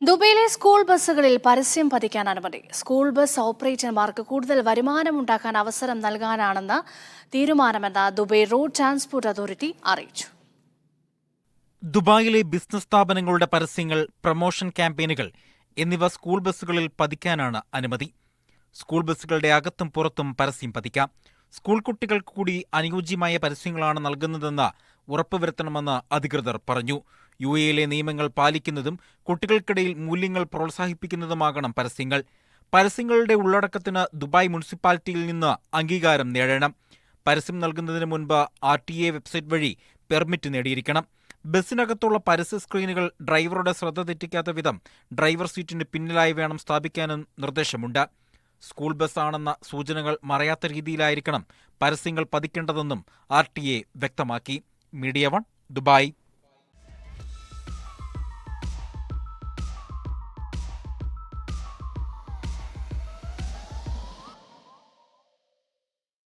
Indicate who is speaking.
Speaker 1: ദുബൈയിലെ school ബസ്സുകളിൽ പരസ്യം പതിക്കാൻ അനുമതി. സ്കൂൾ ബസ് ഓപ്പറേറ്റർമാർക്ക് കൂടുതൽ വരുമാനമുണ്ടാക്കാൻ അവസരം നൽകാനാണെന്ന് തീരുമാനമെന്ന് ദുബൈ റോഡ് ട്രാൻസ്പോർട്ട് അതോറിറ്റി അറിയിച്ചു.
Speaker 2: ദുബായിലെ ബിസിനസ് സ്ഥാപനങ്ങളുടെ പരസ്യങ്ങൾ, പ്രമോഷൻ ക്യാമ്പയിനുകൾ എന്നിവ സ്കൂൾ ബസ്സുകളിൽ പതിക്കാനാണ് അനുമതി. സ്കൂൾ ബസ്സുകളുടെ അകത്തും പുറത്തും പരസ്യം പതിക്കാം. സ്കൂൾ കുട്ടികൾക്ക് കൂടി അനുയോജ്യമായ പരസ്യങ്ങളാണ് നൽകുന്നതെന്ന് ഉറപ്പുവരുത്തണമെന്ന് അധികൃതർ പറഞ്ഞു. UAE നിയമങ്ങൾ പാലിക്കുന്നതും കുട്ടികൾക്കിടയിൽ മൂല്യങ്ങൾ പ്രോത്സാഹിപ്പിക്കുന്നതുമാകണം പരസ്യങ്ങൾ. പരസ്യങ്ങളുടെ ഉള്ളടക്കത്തിന് ദുബായ് മുനിസിപ്പാലിറ്റിയിൽ നിന്ന് അംഗീകാരം നേടണം. പരസ്യം നൽകുന്നതിന് മുൻപ് RTA വെബ്സൈറ്റ് വഴി പെർമിറ്റ് നേടിയിരിക്കണം. ബസ്സിനകത്തുള്ള പരസ്യ സ്ക്രീനുകൾ ഡ്രൈവറുടെ ശ്രദ്ധ തെറ്റിക്കാത്ത വിധം ഡ്രൈവർ സീറ്റിന് പിന്നിലായി വേണം സ്ഥാപിക്കാനും നിർദ്ദേശമുണ്ട്. സ്കൂൾ ബസ്സാണെന്ന സൂചനകൾ മറയാത്ത രീതിയിലായിരിക്കണം പരസ്യങ്ങൾ പതിക്കേണ്ടതെന്നും RTA വ്യക്തമാക്കി. Media 1, Dubai.